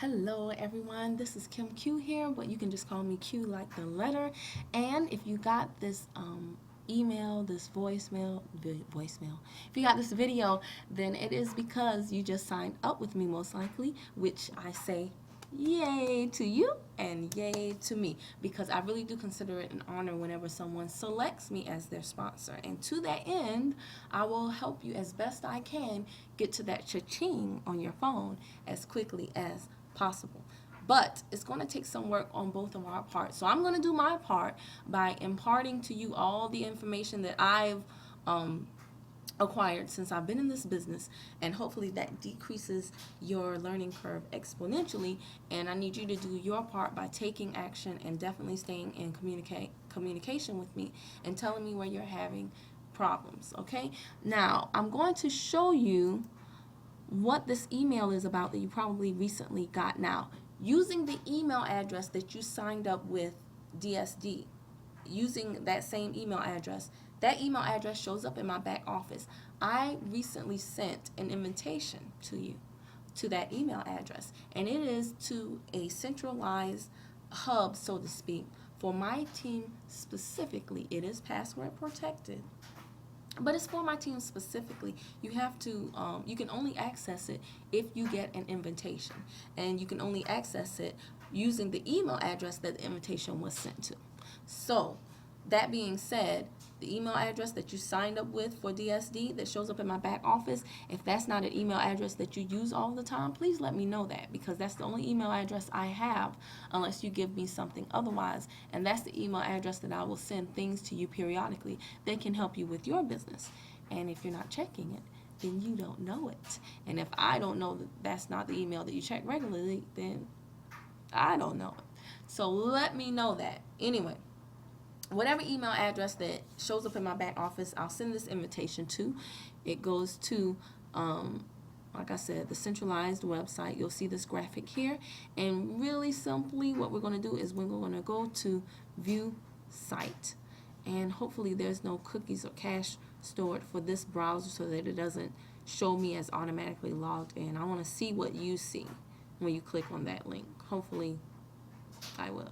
Hello everyone, this is Kim Q here, but you can just call me Q like the letter. And if you got this email, this voicemail, if you got this video, then it is because you just signed up with me most likely, which I say yay to you and yay to me, because I really do consider it an honor whenever someone selects me as their sponsor. And to that end, I will help you as best I can get to that cha-ching on your phone as quickly as possible. But it's going to take some work on both of our parts. So I'm going to do my part by imparting to you all the information that I've acquired since I've been in this business, and hopefully that decreases your learning curve exponentially. And I need you to do your part by taking action and definitely staying in communication with me and telling me where you're having problems. Okay, now I'm going to show you what this email is about that you probably recently got. Now, using the email address that you signed up with DSD, using that same email address, that email address shows up in my back office. I recently sent an invitation to you to that email address, and it is to a centralized hub, so to speak, for my team specifically. It is password protected, but it's for my team specifically. You have to, you can only access it if you get an invitation, and you can only access it using the email address that the invitation was sent to. So, that being said, the email address that you signed up with for DSD that shows up in my back office, if that's not an email address that you use all the time, please let me know that, because that's the only email address I have unless you give me something otherwise. And that's the email address that I will send things to you periodically that can help you with your business. And if you're not checking it, then you don't know it. And if I don't know that that's not the email that you check regularly, then I don't know it. So let me know that. Anyway, whatever email address that shows up in my back office, I'll send this invitation to. It goes to, like I said, the centralized website. You'll see this graphic here. And really simply, what we're going to do is we're going to go to View Site. And hopefully there's no cookies or cache stored for this browser so that it doesn't show me as automatically logged in. I want to see what you see when you click on that link. Hopefully I will.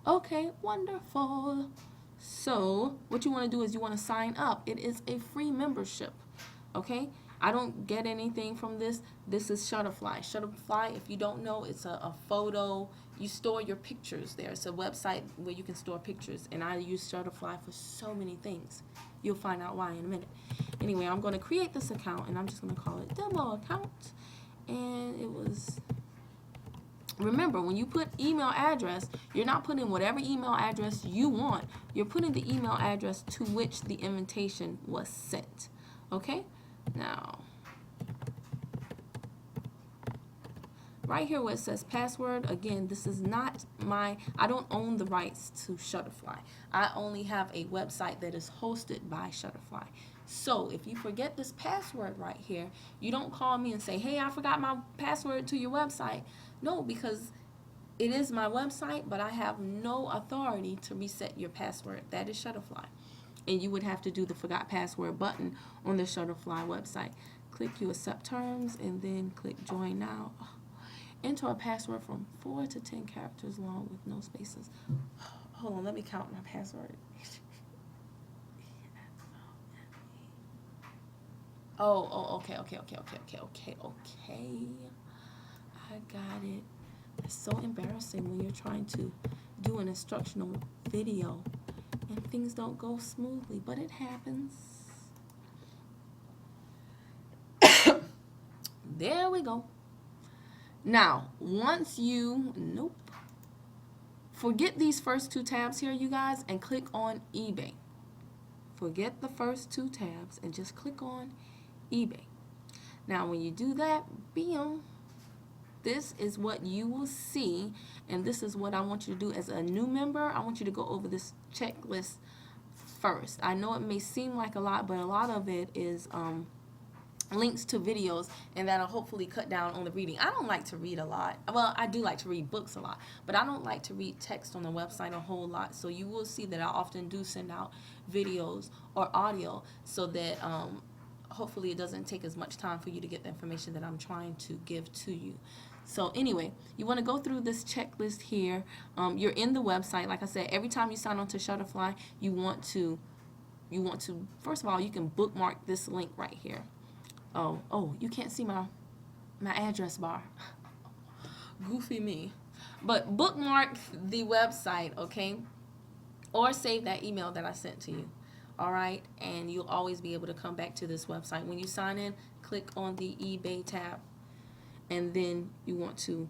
Okay, wonderful. So what you want to do is you want to sign up. It is a free membership. Okay, I don't get anything from this. This is Shutterfly. Shutterfly, if you don't know, it's a photo. You store your pictures there. It's a website where you can store pictures, and I use Shutterfly for so many things. You'll find out why in a minute. Anyway, I'm going to create this account, and I'm just going to call it Demo Account. And it was... Remember, when you put email address, you're not putting whatever email address you want. You're putting the email address to which the invitation was sent. Okay? Now, right here where it says password, again, this is not I don't own the rights to Shutterfly. I only have a website that is hosted by Shutterfly. So if you forget this password right here, you don't call me and say, hey, I forgot my password to your website. No, because it is my website, but I have no authority to reset your password. That is Shutterfly. And you would have to do the forgot password button on the Shutterfly website. Click you accept terms and then click join now. Enter a password from 4 to 10 characters long with no spaces. Hold on, let me count my password. Okay. I got it. It's so embarrassing when you're trying to do an instructional video and things don't go smoothly, but it happens. There we go. Now, once you, forget these first two tabs here, you guys, and click on eBay. Forget the first two tabs and just click on eBay. Now, when you do that, bam, this is what you will see, and this is what I want you to do as a new member. I want you to go over this checklist first. I know it may seem like a lot, but a lot of it is links to videos, and that'll hopefully cut down on the reading. I don't like to read a lot. Well, I do like to read books a lot, but I don't like to read text on the website a whole lot. So you will see that I often do send out videos or audio so that hopefully it doesn't take as much time for you to get the information that I'm trying to give to you. So anyway, you want to go through this checklist here. You're in the website. Like I said, every time you sign on to Shutterfly, you want to first of all, you can bookmark this link right here. Oh, you can't see my address bar. Goofy me. But bookmark the website, okay? Or save that email that I sent to you. All right? And you'll always be able to come back to this website. When you sign in, click on the eBay tab. And then you want to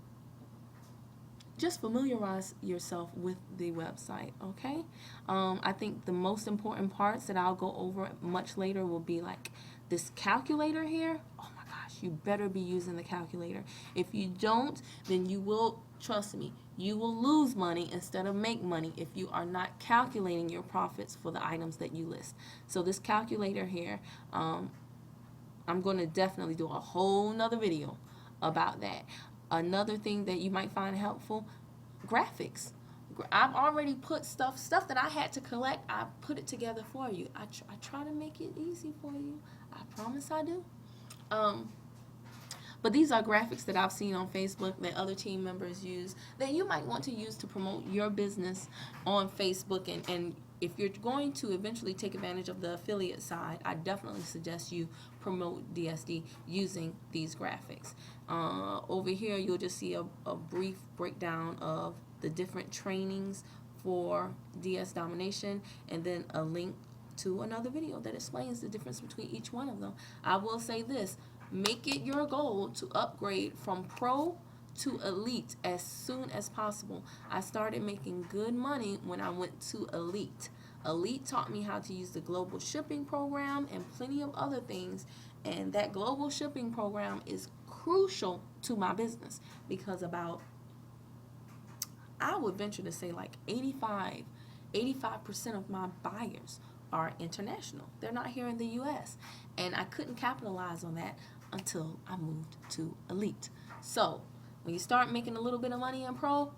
just familiarize yourself with the website, okay? I think the most important parts that I'll go over much later will be like this calculator here. Oh my gosh, you better be using the calculator. If you don't, then you will, trust me, you will lose money instead of make money if you are not calculating your profits for the items that you list. So this calculator here, I'm going to definitely do a whole nother video about that. Another thing that you might find helpful, graphics. I've already put stuff that I had to collect, I put it together for you. I try to make it easy for you. I promise I do. But these are graphics that I've seen on Facebook that other team members use that you might want to use to promote your business on Facebook. And if you're going to eventually take advantage of the affiliate side, I definitely suggest you promote DSD using these graphics. Over here, you'll just see a brief breakdown of the different trainings for DS Domination, and then a link to another video that explains the difference between each one of them. I will say this, make it your goal to upgrade from Pro to Elite as soon as possible. I started making good money when I went to Elite. Elite taught me how to use the global shipping program and plenty of other things, and that global shipping program is crucial to my business because about, I would venture to say like 85% of my buyers are international. They're not here in the US, and I couldn't capitalize on that until I moved to Elite. So when you start making a little bit of money in Pro,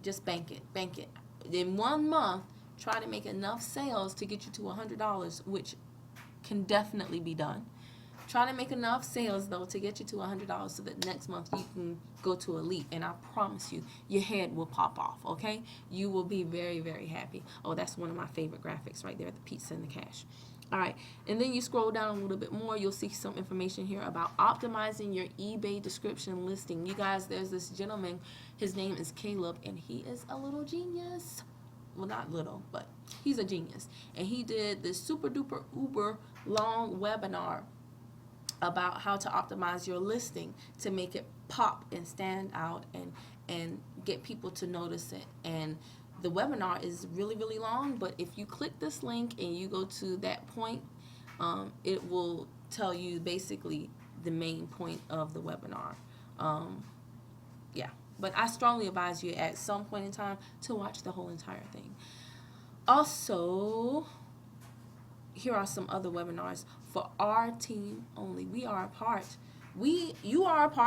just bank it. In 1 month, try to make enough sales to get you to $100, which can definitely be done. Try to make enough sales, though, to get you to $100 so that next month you can go to Elite, and I promise you, your head will pop off, okay? You will be very, very happy. Oh, that's one of my favorite graphics right there, the pizza and the cash. All right, and then you scroll down a little bit more, you'll see some information here about optimizing your eBay description listing. You guys, there's this gentleman, his name is Caleb, and he is a little genius. Well, not little, but he's a genius. And he did this super duper uber long webinar about how to optimize your listing to make it pop and stand out and get people to notice it. And the webinar is really, really long, but if you click this link and you go to that point, it will tell you basically the main point of the webinar. Yeah, but I strongly advise you at some point in time to watch the whole entire thing. Also, here are some other webinars for our team only. You are a part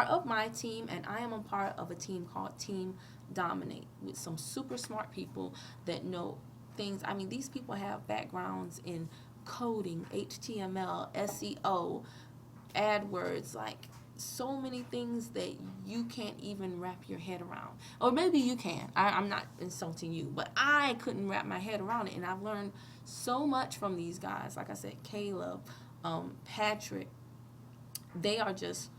of my team, and I am a part of a team called Team Dominate with some super smart people that know things. I mean, these people have backgrounds in coding, HTML, SEO, AdWords, like so many things that you can't even wrap your head around. Or maybe you can. I'm not insulting you, but I couldn't wrap my head around it, and I've learned so much from these guys. Like I said, Caleb, Patrick, they are just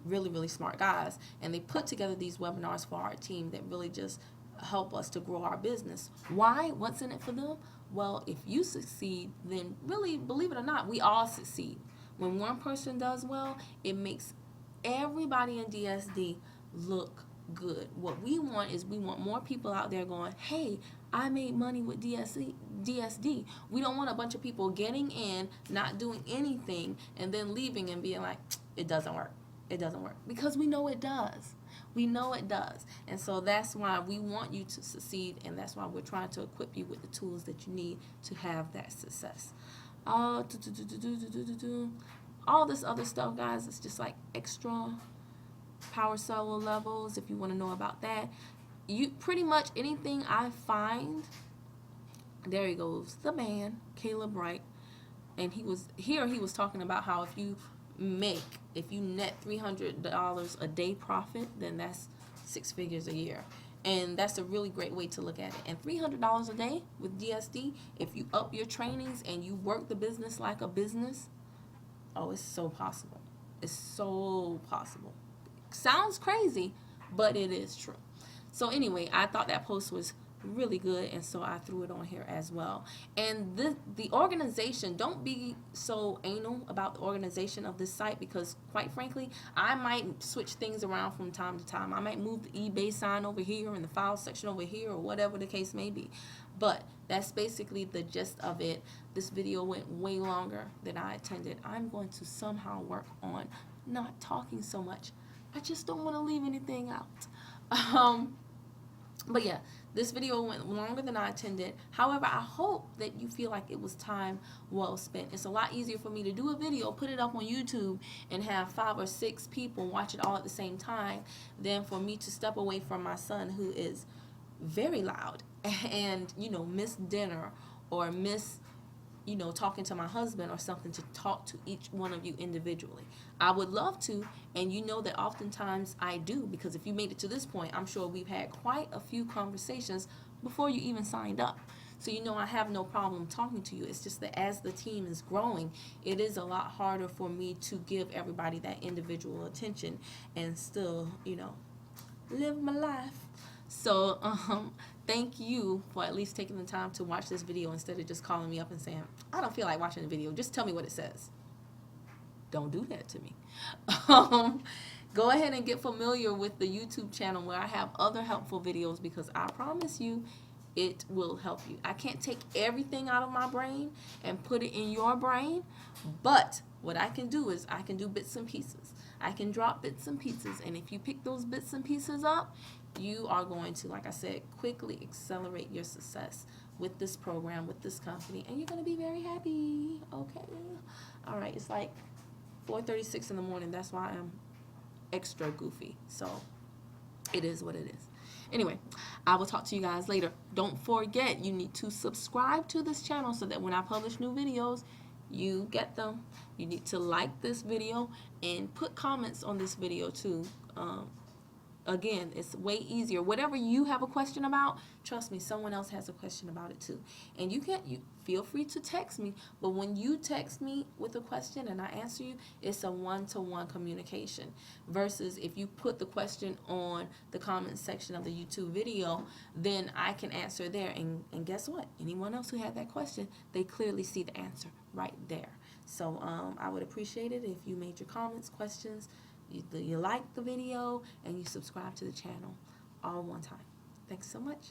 really, really smart guys, and they put together these webinars for our team that really just help us to grow our business. Why? What's in it for them? Well, if you succeed, then really, believe it or not, we all succeed. When one person does well, it makes everybody in DSD look good. What we want is we want more people out there going, hey, I made money with DSD. We don't want a bunch of people getting in, not doing anything, and then leaving and being like, it doesn't work. It doesn't work. Because we know it does. We know it does. And so that's why we want you to succeed, and that's why we're trying to equip you with the tools that you need to have that success. All this other stuff, guys, it's just like extra power seller levels if you want to know about that. You pretty much anything I find, there he goes, the man, Caleb Wright, and he was talking about how if you net $300 a day profit, then that's six figures a year. And that's a really great way to look at it. And $300 a day with DSD, if you up your trainings and you work the business like a business, oh, it's so possible. It's so possible. Sounds crazy, but it is true. So anyway, I thought that post was really good, and so I threw it on here as well. And the organization, don't be so anal about the organization of this site, because quite frankly, I might switch things around from time to time. I might move the eBay sign over here and the file section over here, or whatever the case may be. But that's basically the gist of it. This video went way longer than I intended. I'm going to somehow work on not talking so much. I just don't want to leave anything out. But yeah, this video went longer than I intended. However, I hope that you feel like it was time well spent. It's a lot easier for me to do a video, put it up on YouTube, and have 5 or 6 people watch it all at the same time than for me to step away from my son, who is very loud, and, you know, miss dinner or miss, you know, talking to my husband or something, to talk to each one of you individually. I would love to, and you know that oftentimes I do, because if you made it to this point, I'm sure we've had quite a few conversations before you even signed up. So you know I have no problem talking to you. It's just that as the team is growing, it is a lot harder for me to give everybody that individual attention and still, you know, live my life. So thank you for at least taking the time to watch this video instead of just calling me up and saying, I don't feel like watching the video, just tell me what it says. Don't do that to me. Go ahead and get familiar with the YouTube channel, where I have other helpful videos, because I promise you it will help you. I can't take everything out of my brain and put it in your brain, but what I can do is I can do bits and pieces. I can drop bits and pieces, and if you pick those bits and pieces up, you are going to, like I said, quickly accelerate your success with this program, with this company, and you're going to be very happy. Okay? All right, it's like 4:36 in the morning. That's why I'm extra goofy. So it is what it is. Anyway, I will talk to you guys later. Don't forget, you need to subscribe to this channel so that when I publish new videos, you get them. You need to like this video and put comments on this video too. Again, it's way easier. Whatever you have a question about, trust me, someone else has a question about it too. And you feel free to text me, but when you text me with a question and I answer you, it's a one-to-one communication. Versus if you put the question on the comment section of the YouTube video, then I can answer there. And guess what? Anyone else who had that question, they clearly see the answer right there. So I would appreciate it if you made your comments, questions, you like the video, and you subscribe to the channel all one time. Thanks so much.